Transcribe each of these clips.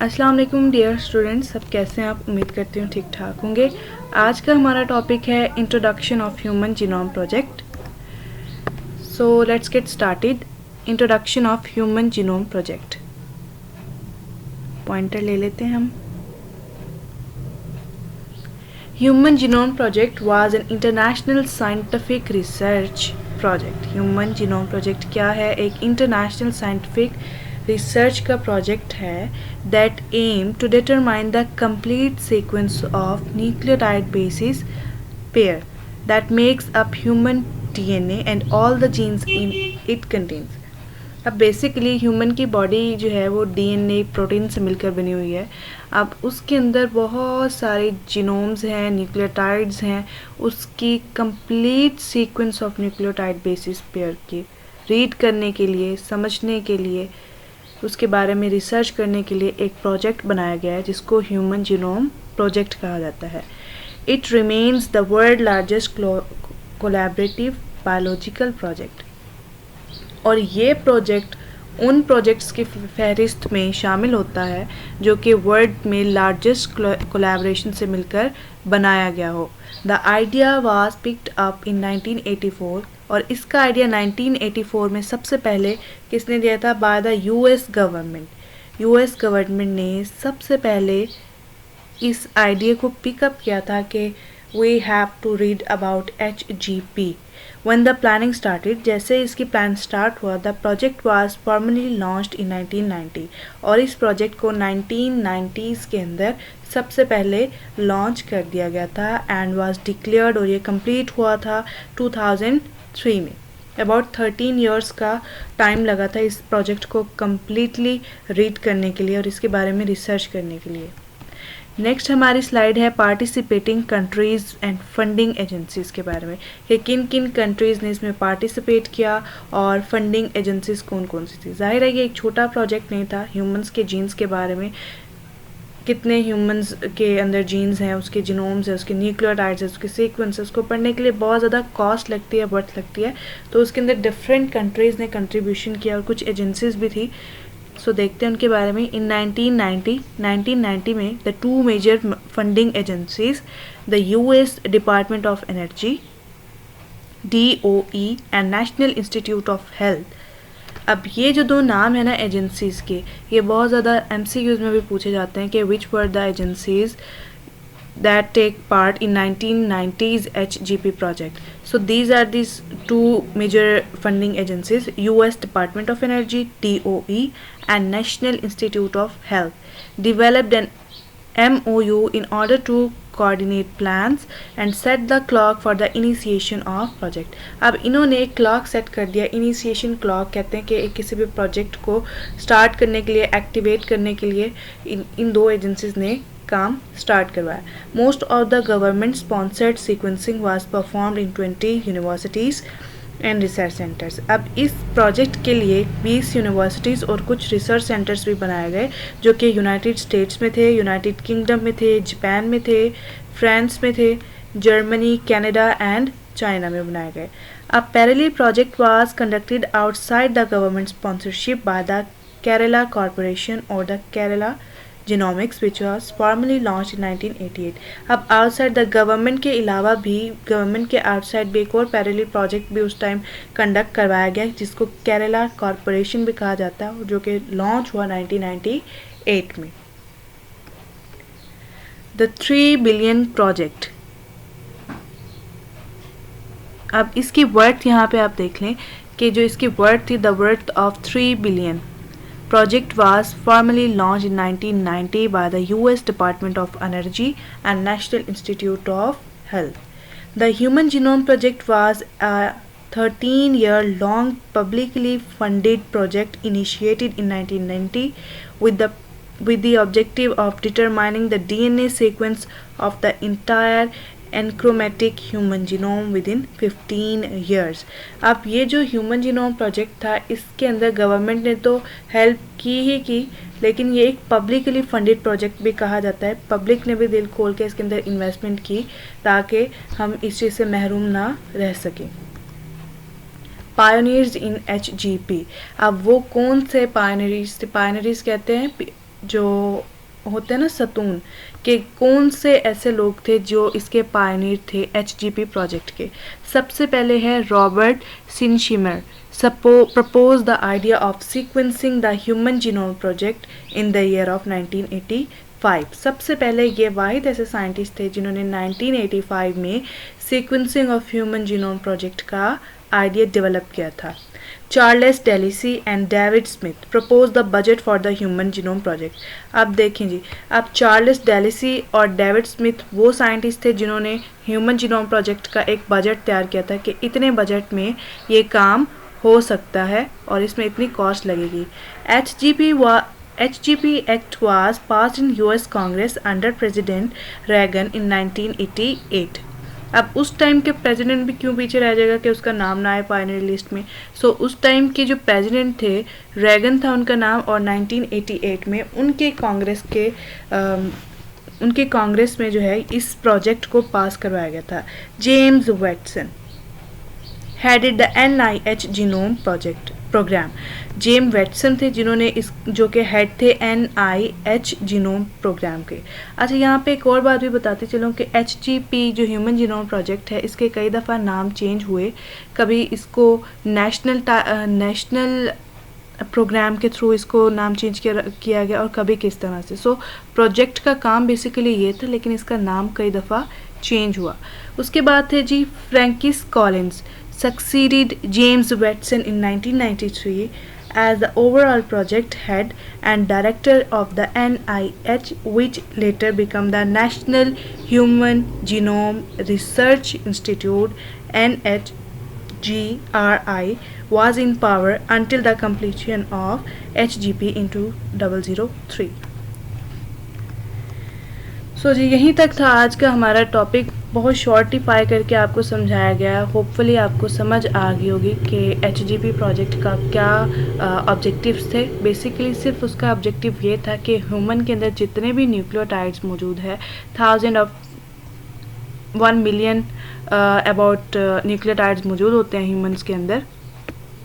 अस्सलाम वालेकुम dear students, सब कैसे हैं आप? उम्मीद करती हूँ ठीक ठाक होंगे। आज का हमारा टॉपिक है introduction of human genome project. So let's get started. Introduction of human genome project. Pointer ले लेते हैं हम। Human genome project was an international scientific research project. Human genome project क्या है? एक इंटरनेशनल साइंटिफिक रिसर्च का project है that aim to determine the complete sequence of nucleotide bases pair that makes up human DNA and all the genes in it contains। अब basically human की body जो है वो डीएनए प्रोटीन से मिलकर बनी हुई है। अब उसके अंदर बहुत सारे जीनोम्स हैं, न्यूक्लियोटाइड्स हैं। उसकी complete sequence of nucleotide basis pair की रीड करने के लिए, समझने के लिए, उसके बारे में रिसर्च करने के लिए एक प्रोजेक्ट बनाया गया है जिसको ह्यूमन जीनोम प्रोजेक्ट कहा जाता है। It remains the world largest collaborative biological project. और ये प्रोजेक्ट उन प्रोजेक्ट्स की फहरिस्त में शामिल होता है जो कि वर्ल्ड में लार्जेस्ट कोलैबोरेशन से मिलकर बनाया गया हो। The idea was picked up in 1984 और इसका आइडिया 1984 में सबसे पहले किसने दिया था? By the US government. US government ने सबसे पहले इस आइडिया को पिकअप किया था कि we have to read about HGP। When the planning started, जैसे इसकी प्लान स्टार्ट हुआ, the project was formally launched in 1990 और इस प्रोजेक्ट को 1990s के अंदर सबसे पहले लॉन्च कर दिया गया था एंड वाज डिक्लेयर्ड और ये कंप्लीट हुआ था 2003 में। अबाउट 13 ईयर्स का टाइम लगा था इस प्रोजेक्ट को कम्प्लीटली रीड करने के लिए और इसके बारे में रिसर्च करने के लिए। नेक्स्ट हमारी स्लाइड है participating countries and funding agencies के बारे में कि किन किन कंट्रीज़ ने इसमें पार्टिसिपेट किया और फंडिंग एजेंसीज़ कौन कौन सी थी। जाहिर है ये एक छोटा प्रोजेक्ट नहीं था। ह्यूमंस के जीन्स के बारे में, कितने ह्यूमंस के अंदर जीन्स हैं, उसके जीनोम्स हैं, उसके न्यूक्लियोटाइड्स हैं, उसके सीक्वेंस, उसको पढ़ने के लिए बहुत ज़्यादा कॉस्ट लगती है, वर्थ लगती है। तो उसके अंदर डिफरेंट कंट्रीज़ ने कंट्रीब्यूशन किया और कुछ एजेंसीज़ भी थी। सो देखते हैं उनके बारे में। इन 1990 में the two major funding agencies, the US department of energy DOE and national institute of health. अब ये जो दो नाम है ना एजेंसीज के, ये बहुत ज़्यादा MCQs में भी पूछे जाते हैं कि which were the agencies that take part in 1990s HGP project. So these are these two major funding agencies: US Department of Energy DOE and National Institute of Health developed an MOU in order to coordinate plans and set the clock for the initiation of project। अब इन्होंने एक clock set कर दिया। Initiation clock कहते हैं कि किसी भी प्रोजेक्ट को स्टार्ट करने के लिए, एक्टिवेट करने के लिए इन दो एजेंसीज ने काम स्टार्ट करवाया। Most of the government sponsored sequencing was performed in 20 universities and research centres. अब इस प्रोजेक्ट के लिए 20 यूनिवर्सिटीज़ और कुछ रिसर्च सेंटर्स भी बनाए गए जो कि यूनाइटेड स्टेट्स में थे, यूनाइटेड किंगडम में थे, जापान में थे, फ्रांस में थे, जर्मनी, कनाडा एंड चाइना में बनाए गए। अब parallel project was conducted outside the government sponsorship by the Kerala corporation और the Kerala genomics which was formally launch in 1988। अब आउटसाइड द गवर्नमेंट के अलावा भी, गवर्नमेंट के आउटसाइड भी एक और पैरेलल प्रोजेक्ट भी उस टाइम कंडक्ट करवाया गया जिसको केरला कॉरपोरेशन भी कहा जाता है, जो कि लॉन्च हुआ 1998 में। The 3 billion project. अब इसकी वर्थ यहाँ पे आप देख लें कि जो इसकी वर्थ थी, the worth of 3 billion project was formally launched in 1990 by the US Department of Energy and National Institute of Health. The Human Genome Project was a 13-year-long publicly funded project initiated in 1990 with the objective of determining the DNA sequence of the entire euchromatic human genome within 15 years. अब ये जो human genome project था, इसके अंदर government ने तो help की ही की, लेकिन ये एक पब्लिकली फंडेड प्रोजेक्ट भी कहा जाता है। पब्लिक ने भी दिल खोल के इसके अंदर इन्वेस्टमेंट की ताकि हम इस चीज़ से महरूम ना रह सकें। पायोनियर्स इन HGP। अब वो कौन से पायोनियर्स थे? पायोनियर्स कहते हैं जो होते हैं ना सतून, कि कौन से ऐसे लोग थे जो इसके पायनियर थे एचजीपी प्रोजेक्ट के। सबसे पहले है Robert Sinsheimer propose the idea of sequencing the human genome project in the year of 1985। सबसे पहले ये वाहिद ऐसे साइंटिस्ट थे जिन्होंने 1985 में sequencing of human genome project का आइडिया डेवलप किया था। Charles DeLisi and David Smith propose the budget for the human genome project. अब देखें जी, अब चार्ल्स डेलिसी और डेविड स्मिथ वो साइंटिस्ट थे जिन्होंने ह्यूमन जीनोम प्रोजेक्ट का एक बजट तैयार किया था कि इतने बजट में ये काम हो सकता है और इसमें इतनी कॉस्ट लगेगी। HGP Act was passed in US Congress under President Reagan in 1988। अब उस टाइम के प्रेसिडेंट भी क्यों पीछे रह जाएगा कि उसका नाम ना आए पायनियर लिस्ट में। सो उस टाइम के जो प्रेसिडेंट थे रेगन था उनका नाम, और 1988 में उनके कांग्रेस में जो है इस प्रोजेक्ट को पास करवाया गया था। James Watson headed the NIH genome program. James Watson थे जिन्होंने इस जो कि हेड थे NIH जीनोम प्रोग्राम के। अच्छा, यहाँ पे एक और बात भी बताती चलूँ कि HGP जो ह्यूमन जीनोम प्रोजेक्ट है इसके कई दफ़ा नाम चेंज हुए। कभी इसको नेशनल प्रोग्राम के थ्रू इसको नाम चेंज किया गया और कभी किस तरह से। सो प्रोजेक्ट का काम बेसिकली ये था, लेकिन इसका नाम कई दफ़ा चेंज हुआ। उसके बाद थे जी Francis Collins succeeded James Watson in 1993 as the overall project head and director of the NIH, which later became the National Human Genome Research Institute NHGRI, was in power until the completion of HGP in 2003। सो जी यहीं तक था आज का हमारा topic. बहुत शॉर्टिफाई करके आपको समझाया गया। होपफुली आपको समझ आ गई होगी कि HGP प्रोजेक्ट का क्या ऑब्जेक्टिव्स थे। बेसिकली सिर्फ उसका ऑब्जेक्टिव ये था कि ह्यूमन के अंदर जितने भी न्यूक्लियोटाइड्स मौजूद है, 1 मिलियन अबाउट न्यूक्लियोटाइड्स मौजूद होते हैं ह्यूमंस के अंदर,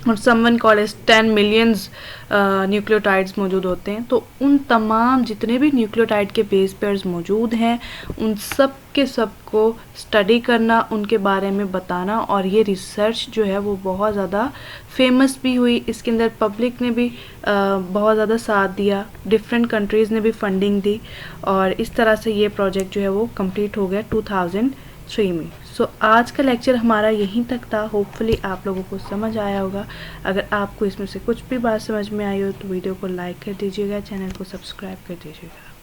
और someone called as 10 millions nucleotides मौजूद होते हैं। तो उन तमाम जितने भी न्यूक्लियोटाइड के बेस पेयर्स मौजूद हैं उन सब के सब को स्टडी करना, उनके बारे में बताना, और ये रिसर्च जो है वो बहुत ज़्यादा फेमस भी हुई। इसके अंदर पब्लिक ने भी बहुत ज़्यादा साथ दिया, डिफरेंट कंट्रीज़ ने भी फंडिंग दी, और इस तरह से ये प्रोजेक्ट जो है वो कंप्लीट हो गया 2003 में। सो आज का लेक्चर हमारा यहीं तक था। होपफुली आप लोगों को समझ आया होगा। अगर आपको इसमें से कुछ भी बात समझ में आई हो तो वीडियो को लाइक कर दीजिएगा, चैनल को सब्सक्राइब कर दीजिएगा।